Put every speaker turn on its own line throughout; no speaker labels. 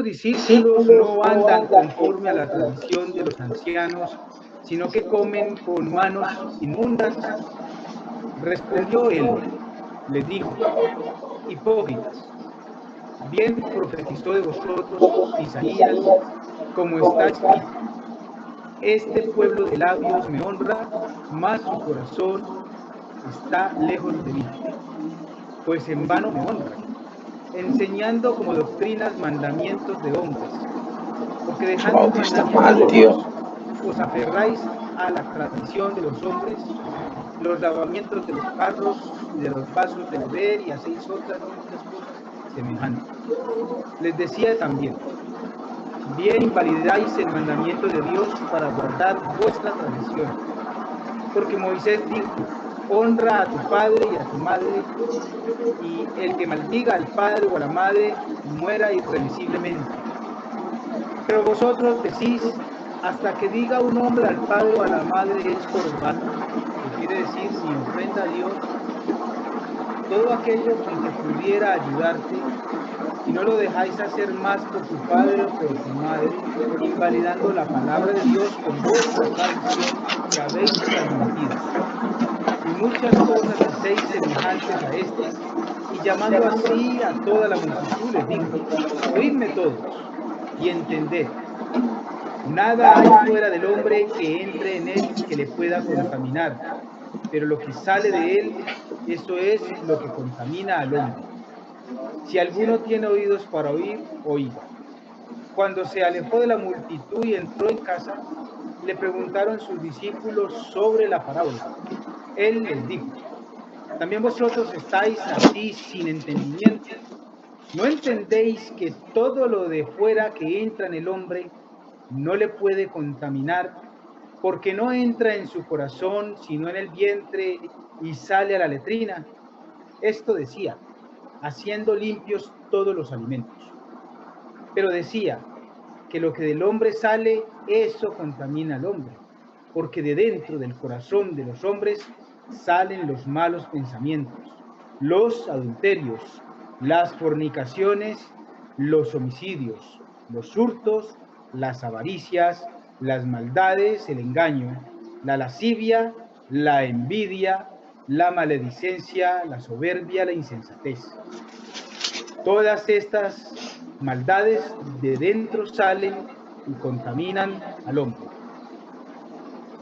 discípulos no andan conforme a la tradición de los ancianos, sino que comen con manos inmundas. Respondió él, les dijo, hipócritas, bien profetizó de vosotros Isaías, como está escrito, este pueblo de labios me honra, mas su corazón está lejos de mí, pues en vano me honran, enseñando como doctrinas mandamientos de hombres, porque dejando
Wow,
el
que está
mandamiento
mal,
de
tío.
Dios, os aferráis a la tradición de los hombres, los lavamientos de los carros y de los vasos de beber, y hacéis otras muchas cosas semejantes. Les decía también, bien invalidáis el mandamiento de Dios para guardar vuestra tradición, porque Moisés dijo, honra a tu padre y a tu madre, y el que maldiga al padre o a la madre muera irremisiblemente. Pero vosotros decís, hasta que diga un hombre al padre o a la madre es corbán, que quiere decir mi ofrenda a Dios, todo aquello con que pudiera ayudarte, y no lo dejáis hacer más por tu padre o por tu madre, invalidando la palabra de Dios con vuestra tradición que habéis transmitido. Y muchas cosas hacéis semejantes a estas, y llamando así a toda la multitud les dijo, oídme todos y entended. Nada hay fuera del hombre que entre en él que le pueda contaminar, pero lo que sale de él, eso es lo que contamina al hombre. Si alguno tiene oídos para oír, oiga. Cuando se alejó de la multitud y entró en casa, le preguntaron sus discípulos sobre la parábola. Él les dijo, ¿también vosotros estáis así sin entendimiento? ¿No entendéis que todo lo de fuera que entra en el hombre no le puede contaminar, porque no entra en su corazón, sino en el vientre y sale a la letrina? Esto decía, haciendo limpios todos los alimentos. Pero decía que lo que del hombre sale, eso contamina al hombre, porque de dentro del corazón de los hombres salen los malos pensamientos, los adulterios, las fornicaciones, los homicidios, los hurtos, las avaricias, las maldades, el engaño, la lascivia, la envidia, la maledicencia, la soberbia, la insensatez. Todas estas maldades de dentro salen y contaminan al hombre.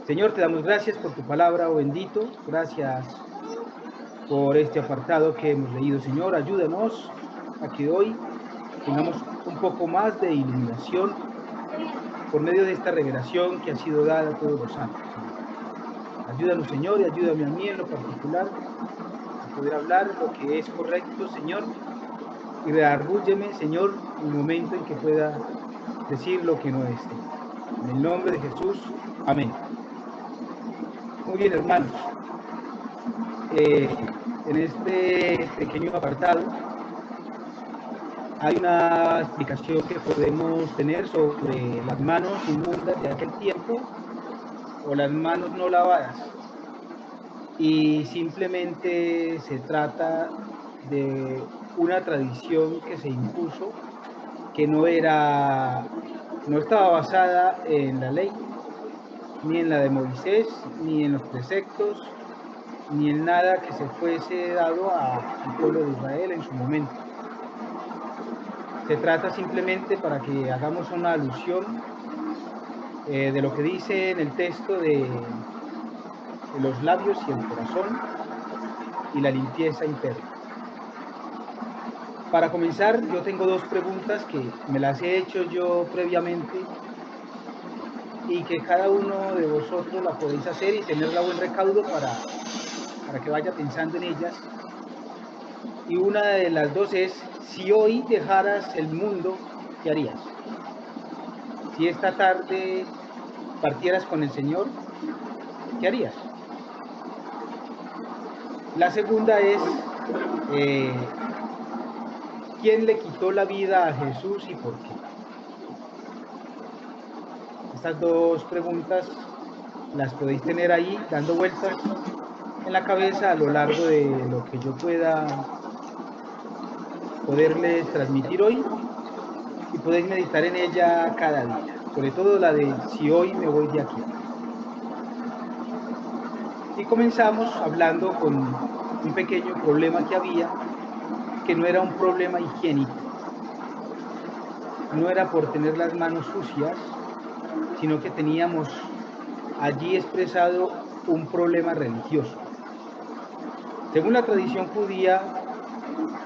Señor, te damos gracias por tu palabra, oh bendito. Gracias por este apartado que hemos leído, Señor. Ayúdanos a que hoy tengamos un poco más de iluminación por medio de esta revelación que ha sido dada a todos los santos, Señor. Ayúdanos, Señor, y ayúdame a mí en lo particular a poder hablar lo que es correcto, Señor, y redargúyeme, Señor, un momento en que pueda decir lo que no es. En el nombre de Jesús, amén. Muy bien, hermanos. En este pequeño apartado hay una explicación que podemos tener sobre las manos inmundas de aquel tiempo o las manos no lavadas. Y simplemente se trata de una tradición que se impuso que no estaba basada en la ley, ni en la de Moisés, ni en los preceptos, ni en nada que se fuese dado al pueblo de Israel en su momento. Se trata simplemente para que hagamos una alusión de lo que dice en el texto de los labios y el corazón y la limpieza interna. Para comenzar, yo tengo dos preguntas que me las he hecho yo previamente y que cada uno de vosotros la podéis hacer y tenerla a buen recaudo para que vaya pensando en ellas. Y una de las dos es, si hoy dejaras el mundo, ¿qué harías? Si esta tarde partieras con el Señor, ¿qué harías? La segunda es, ¿quién le quitó la vida a Jesús y por qué? Estas dos preguntas las podéis tener ahí dando vueltas en la cabeza a lo largo de lo que yo pueda poderles transmitir hoy. y podéis meditar en ella cada día, sobre todo la de si hoy me voy de aquí. Y comenzamos hablando con un pequeño problema que había, que no era un problema higiénico, no era por tener las manos sucias, sino que teníamos allí expresado un problema religioso. Según la tradición judía,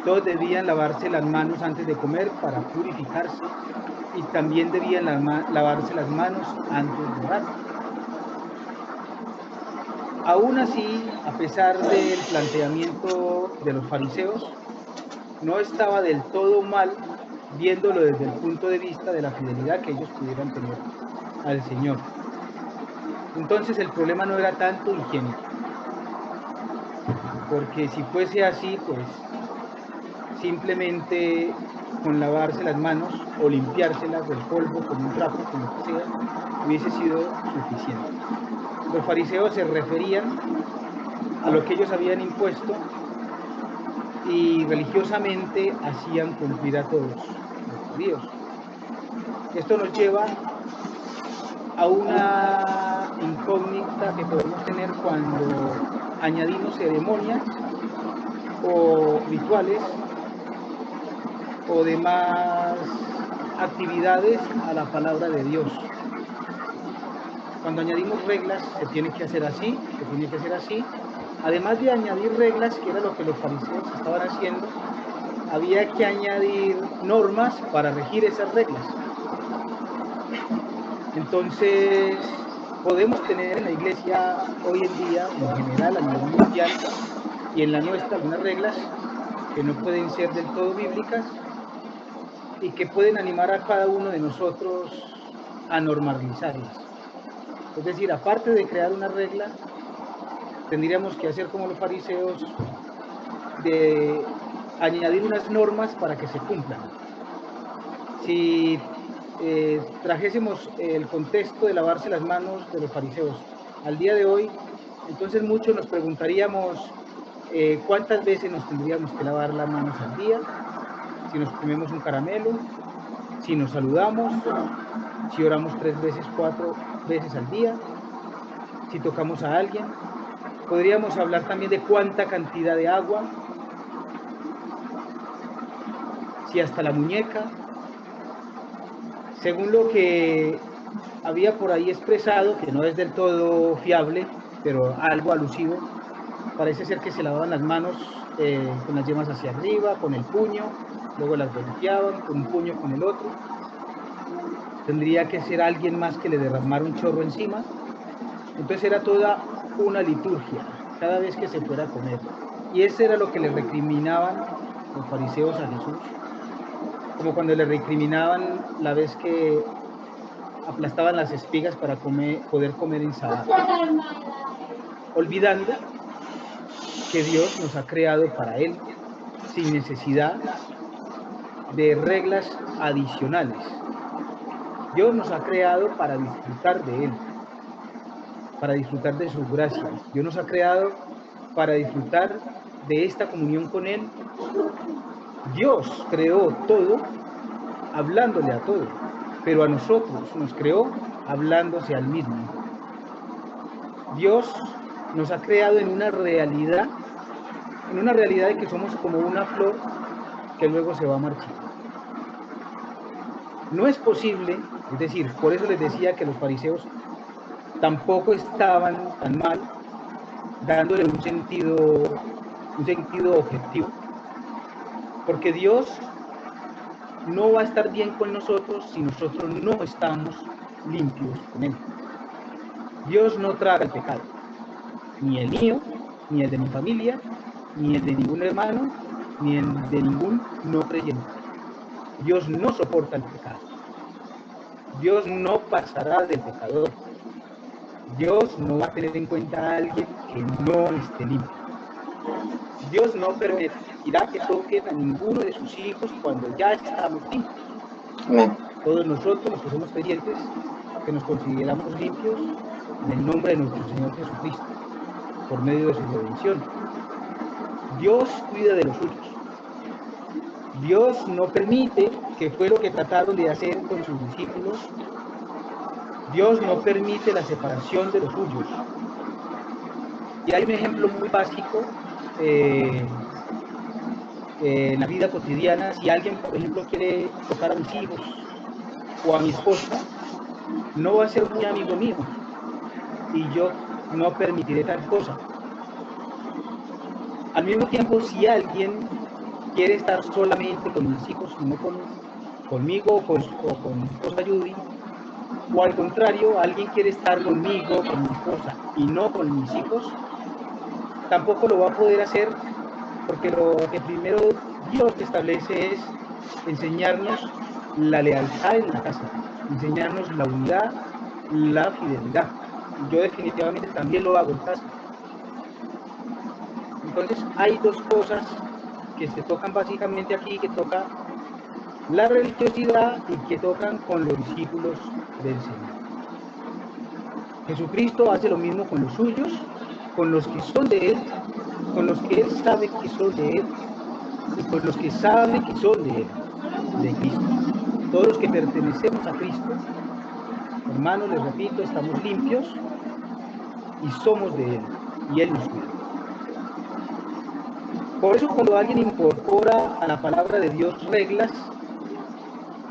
todos debían lavarse las manos antes de comer para purificarse y también debían lavarse las manos antes de orar. Aún así, a pesar del planteamiento de los fariseos, no estaba del todo mal viéndolo desde el punto de vista de la fidelidad que ellos pudieran tener al Señor. Entonces el problema no era tanto higiénico, porque si fuese así, pues simplemente con lavarse las manos o limpiárselas del polvo con un trapo, con lo que sea, hubiese sido suficiente. Los fariseos se referían a lo que ellos habían impuesto y religiosamente hacían cumplir a todos los judíos. Esto nos lleva a una incógnita que podemos tener cuando añadimos ceremonias o rituales o demás actividades a la palabra de Dios. Cuando añadimos reglas, se tiene que hacer así, se tiene que hacer así. Además de añadir reglas, que era lo que los fariseos estaban haciendo, había que añadir normas para regir esas reglas. Entonces, podemos tener en la iglesia hoy en día, en general, a nivel mundial, y en la nuestra, algunas reglas que no pueden ser del todo bíblicas y que pueden animar a cada uno de nosotros a normalizarlas. Es decir, aparte de crear una regla, tendríamos que hacer como los fariseos, de añadir unas normas para que se cumplan. Si trajésemos el contexto de lavarse las manos de los fariseos al día de hoy, entonces muchos nos preguntaríamos cuántas veces nos tendríamos que lavar las manos al día, si nos comemos un caramelo, si nos saludamos, si oramos 3 veces, 4 veces al día, si tocamos a alguien. Podríamos hablar también de cuánta cantidad de agua, si hasta la muñeca. Según lo que había por ahí expresado, que no es del todo fiable, pero algo alusivo, parece ser que se lavaban las manos con las yemas hacia arriba, con el puño, luego las volteaban, con un puño con el otro. Tendría que ser alguien más que le derramara un chorro encima. Entonces era toda una liturgia, cada vez que se fuera a comer. Y eso era lo que le recriminaban los fariseos a Jesús. Como cuando le recriminaban la vez que aplastaban las espigas para poder comer en sábado, olvidando que Dios nos ha creado para Él, sin necesidad de reglas adicionales. Dios nos ha creado para disfrutar de Él, para disfrutar de su gracia. Dios nos ha creado para disfrutar de esta comunión con Él. Dios creó todo hablándole a todo, pero a nosotros nos creó hablándose al mismo. Dios nos ha creado en una realidad de que somos como una flor que luego se va a marchar. No es posible, es decir, por eso les decía que los fariseos tampoco estaban tan mal, dándole un sentido objetivo, porque Dios no va a estar bien con nosotros si nosotros no estamos limpios con Él. Dios no traga el pecado, ni el mío, ni el de mi familia, ni el de ningún hermano, ni el de ningún no creyente. Dios no soporta el pecado. Dios no pasará del pecador. Dios no va a tener en cuenta a alguien que no esté limpio. Dios no permitirá que toquen a ninguno de sus hijos cuando ya estamos limpios. Todos nosotros, los que somos creyentes, que nos consideramos limpios, en el nombre de nuestro Señor Jesucristo, por medio de su redención. Dios cuida de los suyos. Dios no permite que fue lo que trataron de hacer con sus discípulos, Dios no permite la separación de los suyos. Y hay un ejemplo muy básico en la vida cotidiana. Si alguien, por ejemplo, quiere tocar a mis hijos o a mi esposa, no va a ser muy amigo mío y yo no permitiré tal cosa. Al mismo tiempo, si alguien quiere estar solamente con mis hijos y no conmigo o con mi esposa Judy, o al contrario, alguien quiere estar conmigo, con mi esposa y no con mis hijos, tampoco lo va a poder hacer, porque lo que primero Dios establece es enseñarnos la lealtad en la casa, enseñarnos la unidad, la fidelidad. Yo definitivamente también lo hago en casa. Entonces hay dos cosas que se tocan básicamente aquí, que toca la religiosidad y que tocan con los discípulos del Señor. Jesucristo hace lo mismo con los suyos, con los que son de Él, con los que Él sabe que son de Él y con los que saben que son de Él, de Cristo. Todos los que pertenecemos a Cristo, hermanos, les repito, estamos limpios y somos de Él, y Él nos cuida. Por eso cuando alguien incorpora a la palabra de Dios reglas,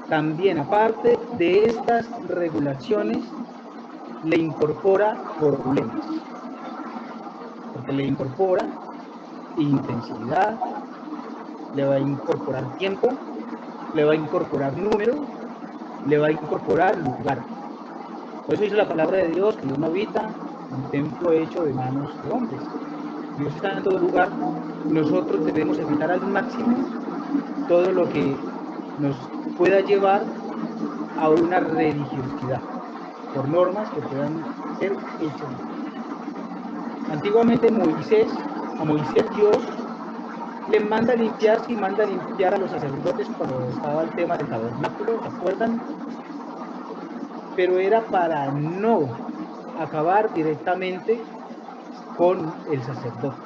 también aparte de estas regulaciones, le incorpora problemas. Porque le incorpora intensidad, le va a incorporar tiempo, le va a incorporar número, le va a incorporar lugar. Por eso dice la palabra de Dios que Dios no habita en un templo hecho de manos de hombres. Dios está en todo lugar. Nosotros debemos evitar al máximo todo lo que nos pueda llevar a una religiosidad por normas que puedan ser hechas. Antiguamente a Moisés Dios le manda limpiar, si manda limpiar a los sacerdotes cuando estaba el tema del tabernáculo, ¿se acuerdan? Pero era para no acabar directamente con el sacerdote,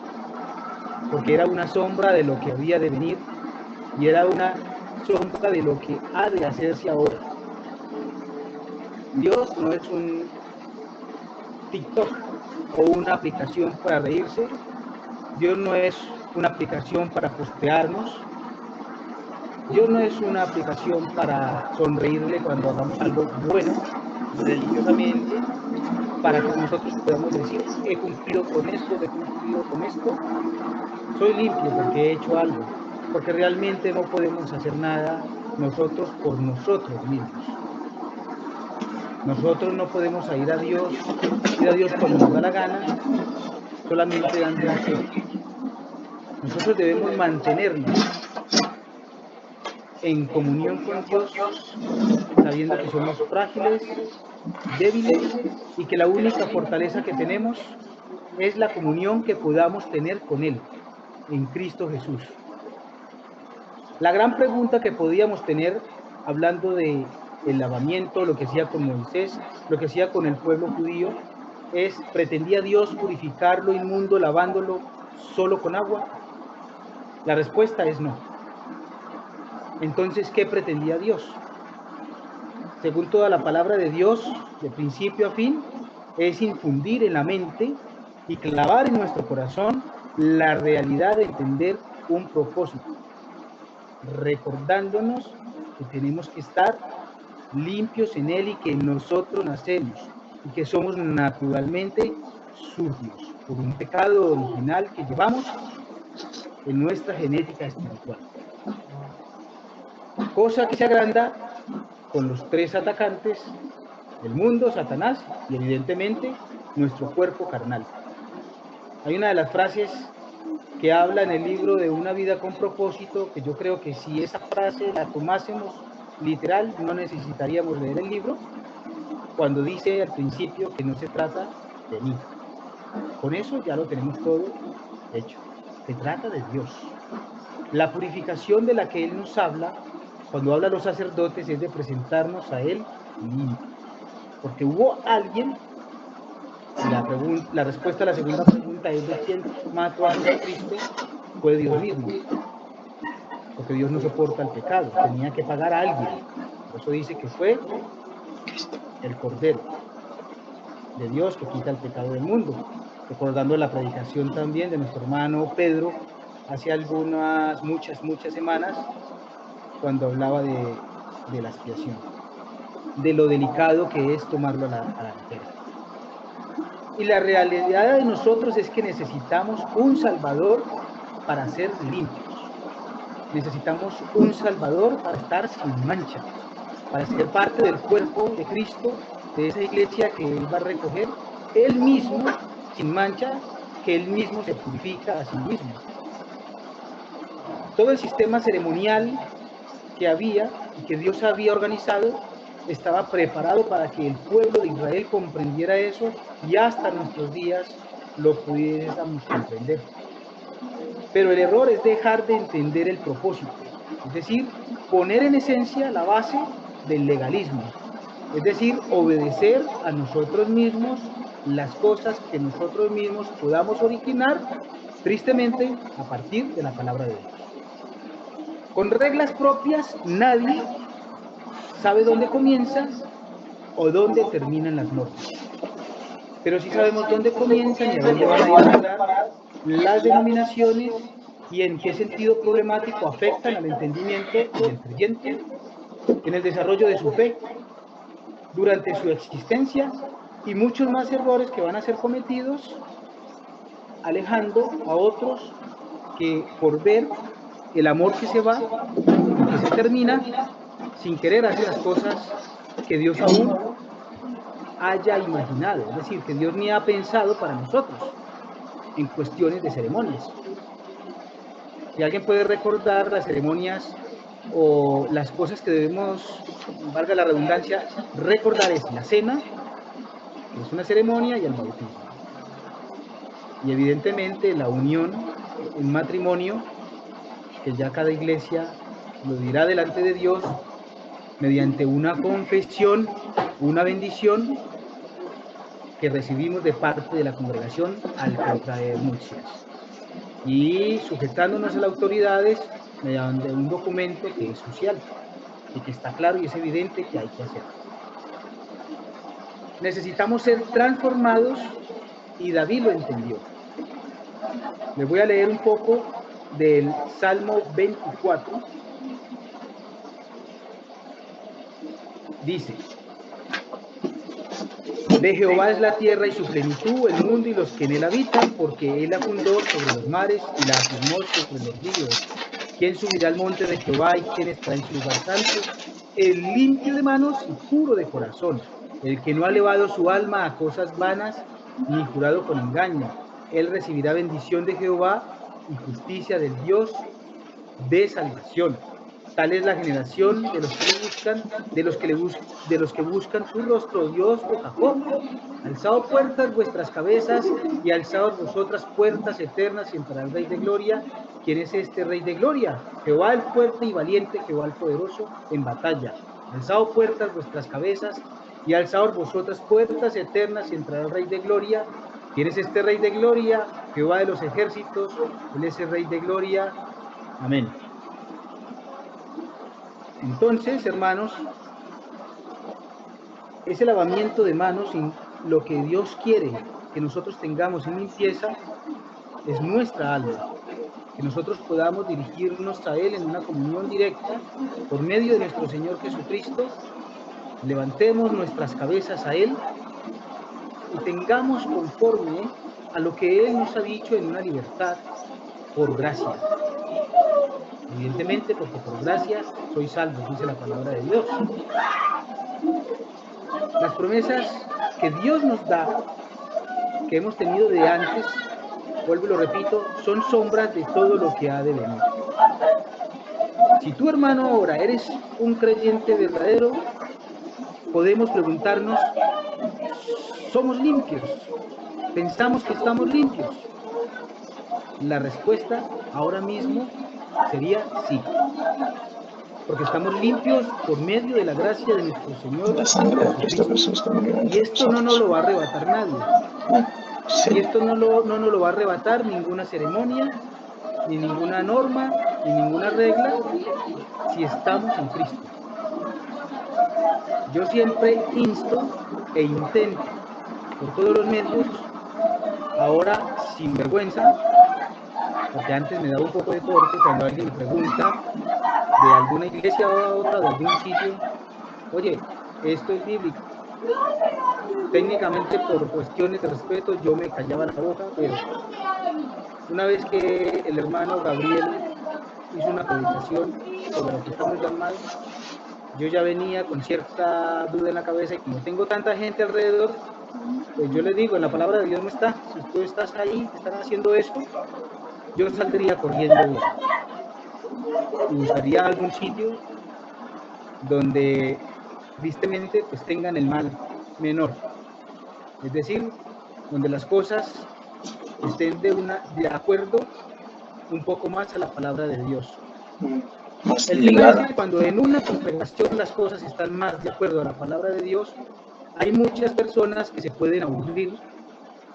porque era una sombra de lo que había de venir y era una sombra de lo que ha de hacerse ahora. Dios no es un TikTok o una aplicación para reírse. Dios no es una aplicación para postearnos. Dios no es una aplicación para sonreírle cuando hagamos algo bueno religiosamente, para que nosotros podamos decir, he cumplido con esto, soy limpio porque he hecho algo, porque realmente no podemos hacer nada nosotros por nosotros mismos. Nosotros no podemos ir a Dios cuando nos da la gana, solamente dando un fe. Nosotros debemos mantenernos en comunión con Dios, sabiendo que somos frágiles, débiles y que la única fortaleza que tenemos es la comunión que podamos tener con Él, en Cristo Jesús. La gran pregunta que podíamos tener, hablando de el lavamiento, lo que hacía con Moisés, lo que hacía con el pueblo judío, es, ¿pretendía Dios purificar lo inmundo lavándolo solo con agua? La respuesta es no. Entonces, ¿qué pretendía Dios? Según toda la palabra de Dios, de principio a fin, es infundir en la mente y clavar en nuestro corazón la realidad de entender un propósito, recordándonos que tenemos que estar limpios en Él y que nosotros nacemos y que somos naturalmente sucios por un pecado original que llevamos en nuestra genética espiritual. Cosa que se agranda con los tres atacantes del mundo, Satanás, y evidentemente nuestro cuerpo carnal. Hay una de las frases que habla en el libro de Una vida con propósito, que yo creo que si esa frase la tomásemos literal, no necesitaríamos leer el libro, cuando dice al principio que no se trata de mí. Con eso ya lo tenemos todo hecho. Se trata de Dios. La purificación de la que Él nos habla, cuando habla a los sacerdotes, es de presentarnos a Él limpios. Porque hubo alguien, la respuesta a la segunda pregunta es de quién mató a Jesucristo, fue Dios mismo. porque Dios no soporta el pecado, tenía que pagar a alguien. Por eso dice que fue el Cordero de Dios que quita el pecado del mundo. Recordando la predicación también de nuestro hermano Pedro hace muchas semanas, cuando hablaba de la expiación, de lo delicado que es tomarlo a la ligera. Y la realidad de nosotros es que necesitamos un Salvador para ser limpios. Necesitamos un Salvador para estar sin mancha, para ser parte del cuerpo de Cristo, de esa iglesia que Él va a recoger, Él mismo, sin mancha, que Él mismo se purifica a sí mismo. Todo el sistema ceremonial que había y que Dios había organizado estaba preparado para que el pueblo de Israel comprendiera eso y hasta nuestros días lo pudiéramos comprender. Pero el error es dejar de entender el propósito, es decir, poner en esencia la base del legalismo, es decir, obedecer a nosotros mismos las cosas que nosotros mismos podamos originar, tristemente, a partir de la palabra de Dios. Con reglas propias, nadie sabe dónde comienzan o dónde terminan las normas. Pero sí sabemos dónde comienzan y a dónde van a ir a parar las denominaciones y en qué sentido problemático afectan al entendimiento del creyente en el desarrollo de su fe durante su existencia, y muchos más errores que van a ser cometidos, alejando a otros que por ver el amor que se va y que se termina sin querer hacer las cosas que Dios aún haya imaginado, es decir, que Dios ni ha pensado para nosotros en cuestiones de ceremonias. Si alguien puede recordar las ceremonias o las cosas que debemos, valga la redundancia, recordar, es la cena, que es una ceremonia, y el bautismo. Y evidentemente la unión, el matrimonio, que ya cada iglesia lo dirá delante de Dios mediante una confesión, una bendición que recibimos de parte de la congregación al contraer nupcias, y sujetándonos a las autoridades mediante un documento que es social y que está claro y es evidente que hay que hacer. Necesitamos ser transformados y David lo entendió. Les voy a leer un poco del Salmo 24. Dice: de Jehová es la tierra y su plenitud, el mundo y los que en él habitan, porque él la fundó sobre los mares y la afirmó sobre los ríos. ¿Quién subirá al monte de Jehová y quién estará en su lugar santo? El limpio de manos y puro de corazón, el que no ha elevado su alma a cosas vanas, ni jurado con engaño. Él recibirá bendición de Jehová y justicia del Dios de salvación. Tal es la generación de los que le buscan, de los que buscan tu rostro, Dios de Jacob. Alzad puertas vuestras cabezas y alzaos vosotras puertas eternas, y entrará el Rey de Gloria. ¿Quién es este Rey de Gloria? Jehová el fuerte y valiente, Jehová el poderoso en batalla. Alzad puertas vuestras cabezas y alzaos vosotras puertas eternas, y entrará el Rey de Gloria. ¿Quién es este Rey de Gloria? Jehová de los ejércitos, él es el Rey de Gloria. Amén. Entonces, hermanos, ese lavamiento de manos, lo que Dios quiere que nosotros tengamos en limpieza, es nuestra alma, que nosotros podamos dirigirnos a Él en una comunión directa por medio de nuestro Señor Jesucristo, levantemos nuestras cabezas a Él y tengamos conforme a lo que Él nos ha dicho en una libertad por gracia. Evidentemente, porque por gracia sois salvos, dice la palabra de Dios. Las promesas que Dios nos da, que hemos tenido de antes, vuelvo y lo repito, son sombras de todo lo que ha de venir. Si tú, hermano, ahora eres un creyente verdadero, podemos preguntarnos, ¿somos limpios? ¿Pensamos que estamos limpios? La respuesta ahora mismo sería sí, porque estamos limpios por medio de la gracia de nuestro Señor
La sangre de Cristo Jesús también.
y esto no nos lo va a arrebatar nadie.
Sí.
Y esto no nos lo va a arrebatar ninguna ceremonia, ni ninguna norma, ni ninguna regla si estamos en Cristo. Yo siempre insto e intento por todos los medios, ahora sin vergüenza, porque antes me daba un poco de corte cuando alguien me pregunta de alguna iglesia o otra, de algún sitio, oye, esto es bíblico. Técnicamente por cuestiones de respeto yo me callaba la boca, pero una vez que el hermano Gabriel hizo una predicación sobre lo que estamos llamados, yo ya venía con cierta duda en la cabeza y como tengo tanta gente alrededor, pues yo le digo, en la palabra de Dios no está. Si tú estás ahí, están haciendo esto, yo saldría corriendo y buscaría algún sitio donde tristemente pues tengan el mal menor, es decir, donde las cosas estén de acuerdo un poco más a la palabra de Dios. El tema es que cuando en una congregación las cosas están más de acuerdo a la palabra de Dios, hay muchas personas que se pueden aburrir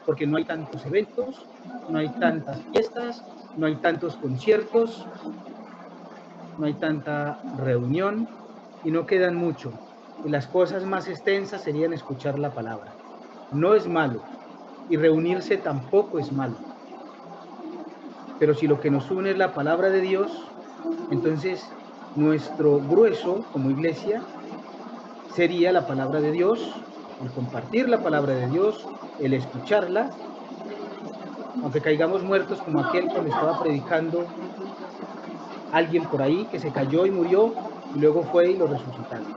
porque no hay tantos eventos, no hay tantas fiestas, no hay tantos conciertos, no hay tanta reunión y no quedan mucho. Y las cosas más extensas serían escuchar la palabra. No es malo y reunirse tampoco es malo. Pero si lo que nos une es la palabra de Dios, entonces nuestro grueso como iglesia sería la palabra de Dios, el compartir la palabra de Dios, el escucharla, aunque caigamos muertos como aquel cuando estaba predicando alguien por ahí que se cayó y murió y luego fue y lo resucitaron.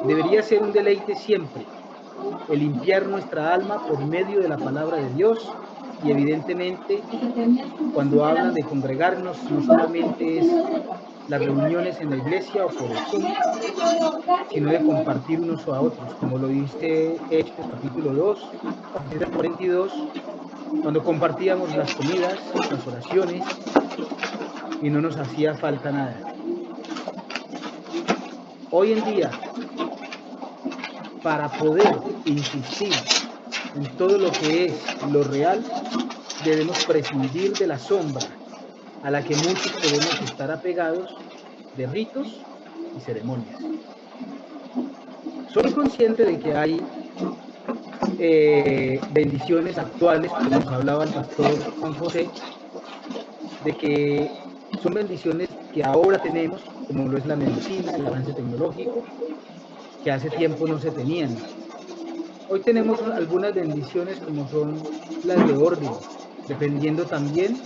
Debería ser un deleite siempre el limpiar nuestra alma por medio de la palabra de Dios y evidentemente cuando hablan de congregarnos no solamente es las reuniones en la iglesia o por el Zoom, sino de compartir unos a otros, como lo dice Hechos capítulo 2, a partir del 42, cuando compartíamos las comidas, las oraciones, y no nos hacía falta nada. Hoy en día, para poder insistir en todo lo que es lo real, debemos prescindir de la sombra a la que muchos podemos estar apegados de ritos y ceremonias. Soy consciente de que hay bendiciones actuales, como nos hablaba el pastor Juan José, de que son bendiciones que ahora tenemos, como lo es la medicina, el avance tecnológico, que hace tiempo no se tenían. Hoy tenemos algunas bendiciones como son las de orden, dependiendo también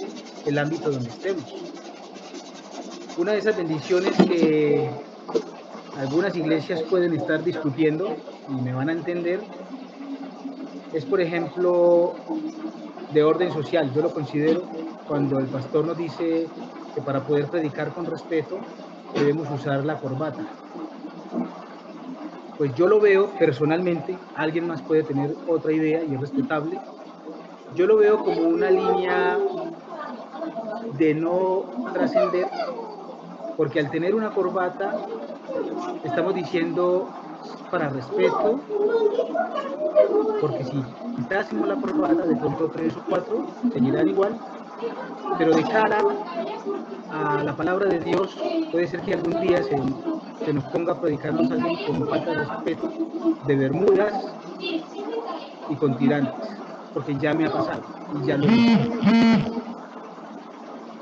el ámbito donde estemos. Una de esas bendiciones que algunas iglesias pueden estar discutiendo, y me van a entender, es por ejemplo de orden social. Yo lo considero cuando el pastor nos dice que para poder predicar con respeto debemos usar la corbata. Pues yo lo veo personalmente, alguien más puede tener otra idea y es respetable. Yo lo veo como una línea de no trascender, porque al tener una corbata estamos diciendo para respeto, porque si quitásemos la corbata de pronto 3 o 4 seguirán igual, pero de cara a la palabra de Dios puede ser que algún día se nos ponga a predicarnos alguien con falta de respeto, de bermudas y con tirantes, porque ya me ha pasado y ya lo he visto.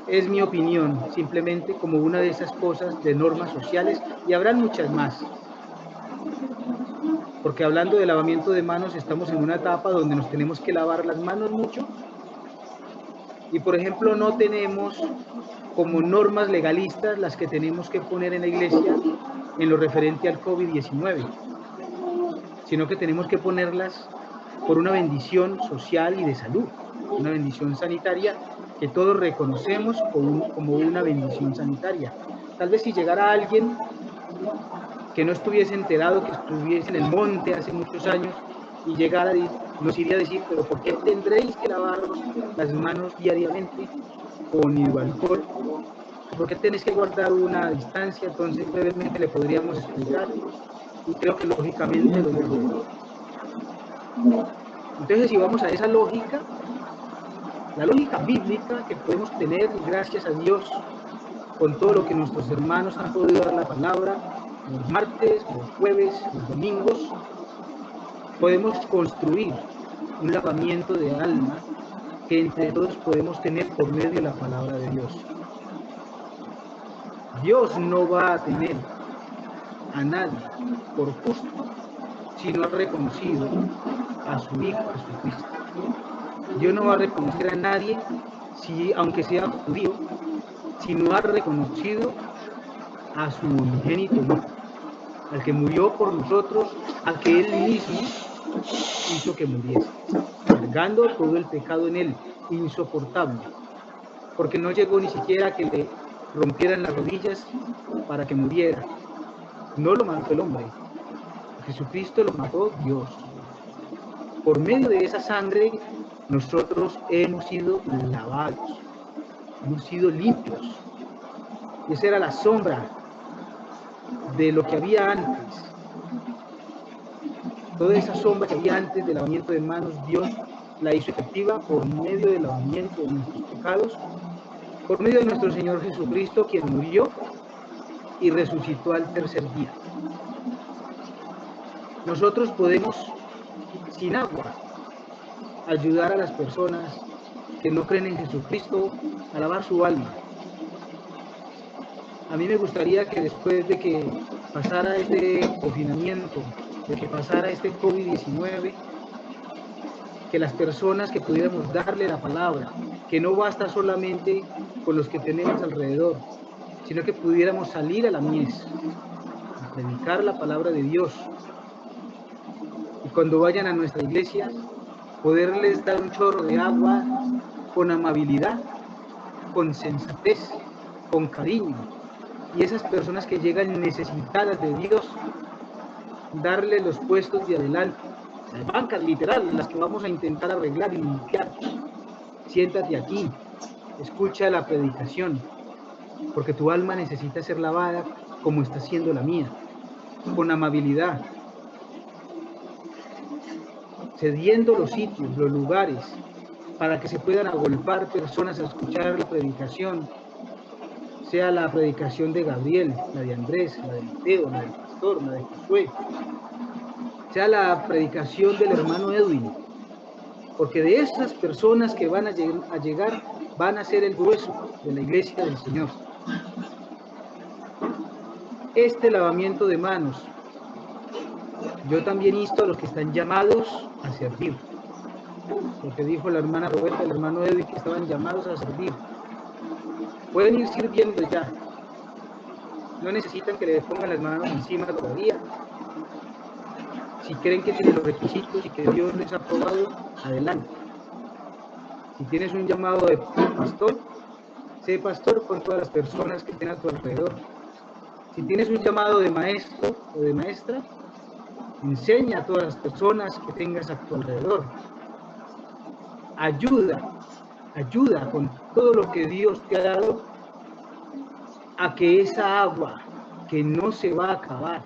Es mi opinión, simplemente como una de esas cosas de normas sociales, y habrán muchas más. Porque hablando de lavamiento de manos, estamos en una etapa donde nos tenemos que lavar las manos mucho. Y por ejemplo, no tenemos como normas legalistas las que tenemos que poner en la iglesia en lo referente al COVID-19, sino que tenemos que ponerlas por una bendición social y de salud, una bendición sanitaria que todos reconocemos como una bendición sanitaria. Tal vez si llegara alguien que no estuviese enterado, que estuviese en el monte hace muchos años y llegara y nos iría a decir, pero ¿por qué tendréis que lavaros las manos diariamente con hidroalcohol? ¿Por qué tenéis que guardar una distancia? Entonces brevemente le podríamos explicar y creo que lógicamente lo entendería. Entonces si vamos a esa lógica, La lógica bíblica que podemos tener, gracias a Dios, con todo lo que nuestros hermanos han podido dar la palabra, los martes, los jueves, los domingos, podemos construir un lavamiento de alma que entre todos podemos tener por medio de la palabra de Dios. Dios no va a tener a nadie por justo si no ha reconocido a su Hijo Jesucristo. Dios no va a reconocer a nadie, si, aunque sea judío, si no ha reconocido a su unigénito Hijo, al que murió por nosotros, al que Él mismo hizo que muriese, cargando todo el pecado en Él, insoportable, porque no llegó ni siquiera a que le rompieran las rodillas para que muriera. No lo mató el hombre, Jesucristo lo mató Dios. Por medio de esa sangre nosotros hemos sido lavados, hemos sido limpios. Y esa era la sombra de lo que había antes. Toda esa sombra que había antes del lavamiento de manos, Dios la hizo efectiva por medio del lavamiento de nuestros pecados, por medio de nuestro Señor Jesucristo, quien murió y resucitó al tercer día. Nosotros podemos, sin agua, ayudar a las personas que no creen en Jesucristo a lavar su alma. A mí me gustaría que después de que pasara este confinamiento, de que pasara este COVID-19, que las personas que pudiéramos darle la palabra, que no basta solamente con los que tenemos alrededor, sino que pudiéramos salir a la mies, a predicar la palabra de Dios. Y cuando vayan a nuestra iglesia, poderles dar un chorro de agua con amabilidad, con sensatez, con cariño. Y esas personas que llegan necesitadas de Dios, darles los puestos de adelante, las bancas literal, las que vamos a intentar arreglar y limpiar. Siéntate aquí, escucha la predicación, porque tu alma necesita ser lavada como está siendo la mía, con amabilidad, cediendo los sitios, los lugares, para que se puedan agolpar personas a escuchar la predicación, sea la predicación de Gabriel, la de Andrés, la de Mateo, la del pastor, la de Josué, sea la predicación del hermano Edwin, porque de esas personas que van a llegar van a ser el grueso de la iglesia del Señor. Este lavamiento de manos, yo también insto a los que están llamados a servir, porque dijo la hermana Roberta, el hermano Edwin, que estaban llamados a servir. Pueden ir sirviendo ya, no necesitan que le pongan las manos encima todavía. Si creen que tienen los requisitos y que Dios les ha aprobado, adelante. Si tienes un llamado de pastor, sé pastor con todas las personas que estén a tu alrededor. Si tienes un llamado de maestro o de maestra, enseña a todas las personas que tengas a tu alrededor. Ayuda con todo lo que Dios te ha dado a que esa agua que no se va a acabar,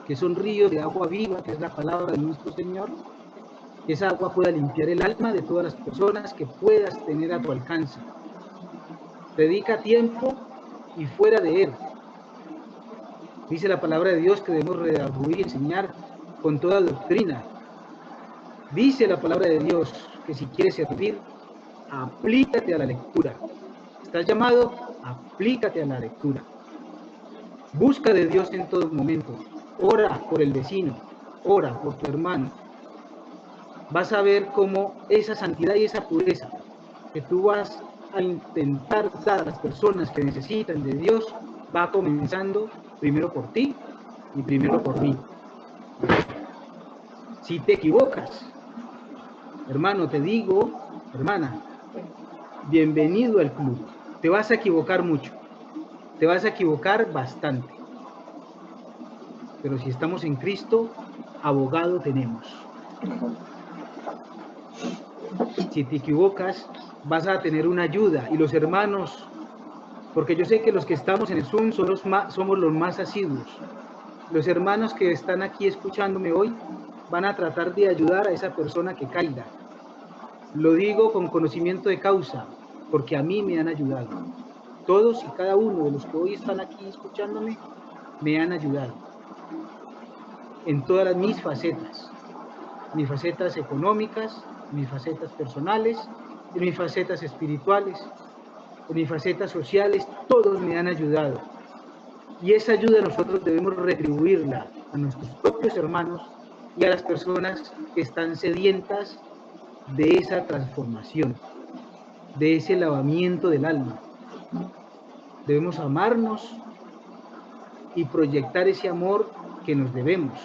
que son ríos de agua viva, que es la palabra de nuestro Señor, esa agua pueda limpiar el alma de todas las personas que puedas tener a tu alcance. Predica a tiempo y fuera de él. Dice la palabra de Dios que debemos redarguir y enseñar con toda doctrina. Dice la palabra de Dios que si quieres servir, aplícate a la lectura. ¿Estás llamado? Aplícate a la lectura. Busca de Dios en todo momento. Ora por el vecino, ora por tu hermano. Vas a ver cómo esa santidad y esa pureza que tú vas a intentar dar a las personas que necesitan de Dios, va comenzando primero por ti y primero por mí. Si te equivocas, hermano, te digo, hermana, bienvenido al club. Te vas a equivocar mucho, te vas a equivocar bastante. Pero si estamos en Cristo, abogado tenemos. Si te equivocas, vas a tener una ayuda. Y los hermanos, porque yo sé que los que estamos en el Zoom somos los más asiduos. Los hermanos que están aquí escuchándome hoy van a tratar de ayudar a esa persona que caiga. Lo digo con conocimiento de causa, porque a mí me han ayudado. Todos y cada uno de los que hoy están aquí escuchándome me han ayudado en todas mis facetas económicas, mis facetas personales, en mis facetas espirituales, en mis facetas sociales. Todos me han ayudado. Y esa ayuda nosotros debemos retribuirla a nuestros propios hermanos y a las personas que están sedientas de esa transformación, de ese lavamiento del alma. Debemos amarnos y proyectar ese amor que nos debemos.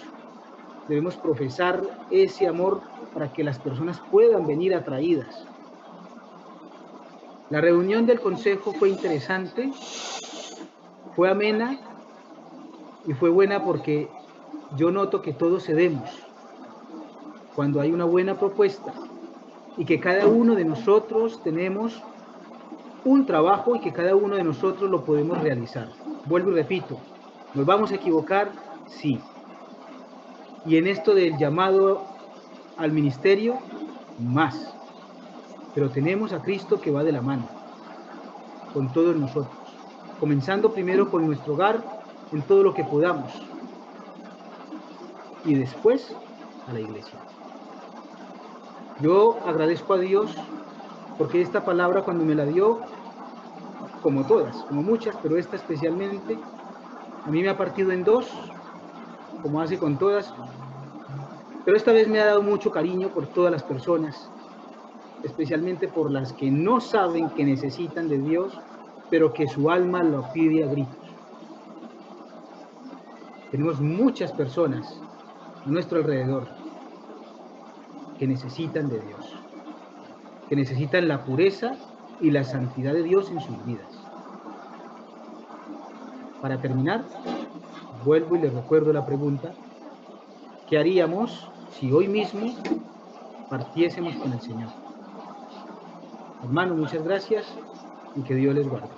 Debemos profesar ese amor para que las personas puedan venir atraídas. La reunión del consejo fue interesante, fue amena y fue buena porque yo noto que todos cedemos cuando hay una buena propuesta y que cada uno de nosotros tenemos un trabajo y que cada uno de nosotros lo podemos realizar. Vuelvo y repito, ¿nos vamos a equivocar? Sí. Y en esto del llamado al ministerio, más. Pero tenemos a Cristo que va de la mano con todos nosotros, comenzando primero con nuestro hogar en todo lo que podamos y después a la iglesia. Yo agradezco a Dios porque esta palabra, cuando me la dio, como todas, como muchas, pero esta especialmente, a mí me ha partido en dos, como hace con todas, pero esta vez me ha dado mucho cariño por todas las personas, especialmente por las que no saben que necesitan de Dios, pero que su alma lo pide a gritos. Tenemos muchas personas a nuestro alrededor que necesitan de Dios, que necesitan la pureza y la santidad de Dios en sus vidas. Para terminar, vuelvo y les recuerdo la pregunta: ¿qué haríamos si hoy mismo partiésemos con el Señor? Hermanos, muchas gracias y que Dios les guarde.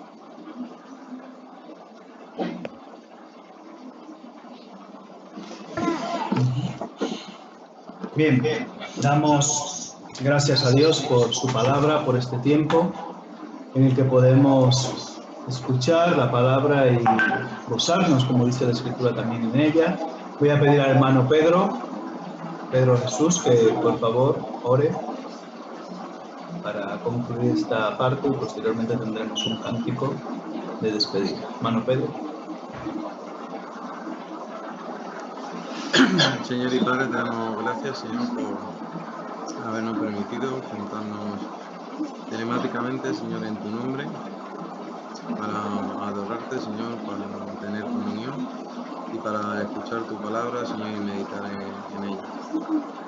Bien, damos gracias a Dios por su palabra, por este tiempo en el que podemos escuchar la palabra y gozarnos, como dice la Escritura también en ella. Voy a pedir al hermano Pedro Jesús, que por favor ore para concluir esta parte y posteriormente tendremos un cántico de despedida. Hermano Pedro.
Señor y Padre, te damos gracias, Señor, por habernos permitido juntarnos telemáticamente, Señor, en tu nombre, para adorarte, Señor, para tener comunión y para escuchar tu palabra, Señor, y meditar en ella.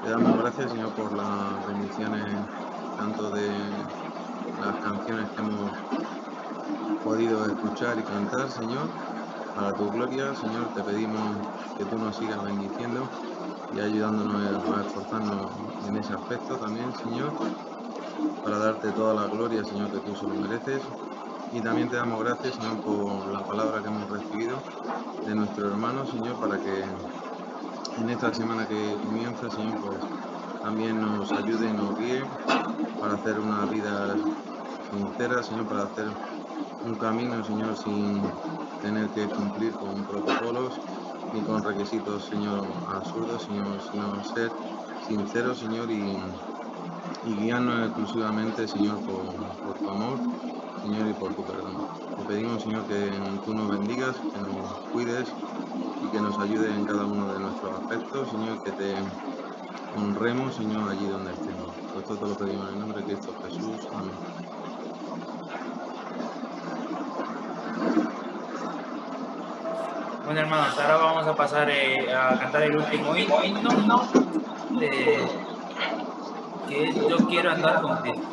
Te damos gracias, Señor, por las bendiciones tanto de las canciones que hemos podido escuchar y cantar, Señor. Para tu gloria, Señor, te pedimos que tú nos sigas bendiciendo y ayudándonos a esforzarnos en ese aspecto también, Señor, para darte toda la gloria, Señor, que tú solo mereces. Y también te damos gracias, Señor, por la palabra que hemos recibido de nuestro hermano, Señor, para que en esta semana que comienza, Señor, pues también nos ayude y nos guíe para hacer una vida sincera, Señor, para hacer un camino, Señor, sin tener que cumplir con protocolos ni con requisitos, Señor, absurdos, Señor, sino ser sinceros, Señor, y guiarnos exclusivamente, Señor, por tu amor, Señor, y por tu perdón. Te pedimos, Señor, que tú nos bendigas, que nos cuides y que nos ayudes en cada uno de nuestros aspectos, Señor, que te honremos, Señor, allí donde estemos. Esto te lo pedimos en el nombre de Cristo Jesús. Amén.
Bueno, hermanos, ahora vamos a pasar a cantar el último himno, que es Yo quiero andar con Cristo.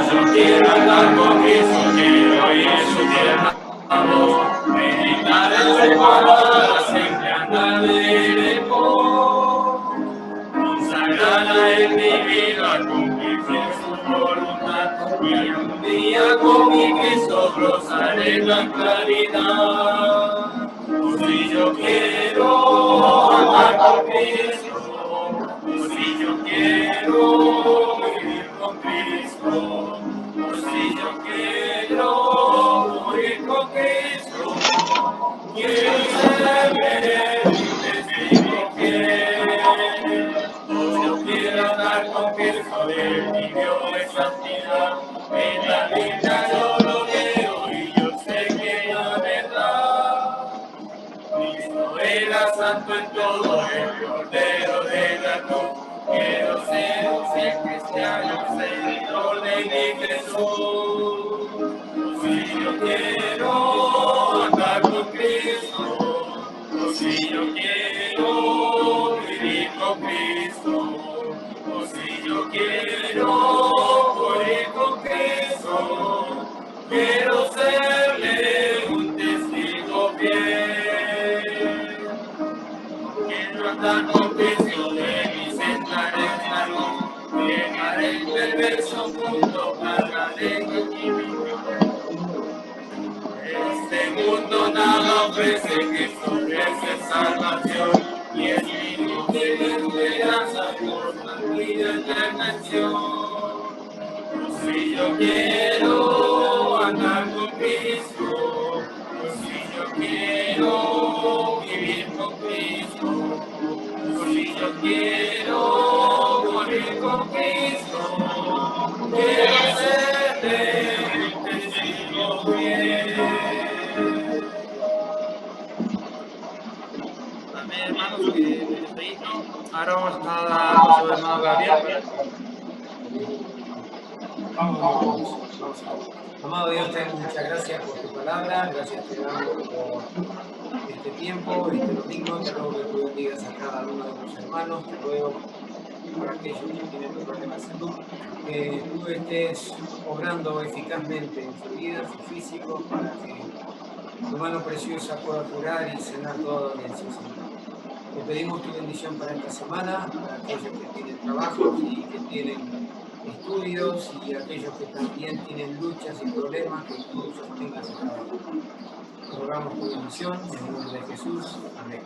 Yo quiero andar con Cristo, quiero ir en su tierra, meditar en su palabra, siempre andaré de pos, consagrada en mi vida, cumplir voluntad, y un día con mi Cristo gozaré la claridad. Por si yo quiero andar con Cristo, por si yo quiero vivir con Cristo, por si yo quiero morir con Cristo, quiero ser testigo fiel. Yo quiero andar con Cristo, Él vivió de santidad. En la Biblia yo lo leo y yo sé que es la verdad. Cristo era santo en todo, el Cordero de la cruz. Quiero ser un cristiano, seguidor de mi Jesús. Si yo quiero andar con Cristo, si yo quiero vivir con Cristo, si yo quiero morir con Cristo, quiero serle un testigo fiel. Quiero andar con Cristo, de mi senda en la luz, dejaré el perverso mundo, cargaré con mi vida. Este mundo nada ofrece, Cristo ofrece salvación, y es mi útil esperanza por la vida eterna acción. Si yo quiero andar con Cristo, si yo quiero vivir con Cristo, si yo quiero morir con Cristo, quiero serle testigo fiel. Amén, hermanos, que me despedí. Ahora vamos a dar paso al hermano Gabriel. Vamos. Amado Dios, te damos muchas gracias por tu palabra, gracias te damos por este tiempo, este domingo. Te ruego que tú bendigas a cada uno de los hermanos, te ruego por aquellos que tienen problemas de salud, que tú estés obrando eficazmente en sus vidas, sus físicos, para que tu mano preciosa pueda curar y sanar toda dolencia, Señor. Te pedimos tu bendición para esta semana, para aquellos que tienen trabajos y que tienen estudios y aquellos que también tienen luchas y problemas, que tú sostengas a cada uno. Te rogamos tu bendición en el nombre de Jesús. Amén.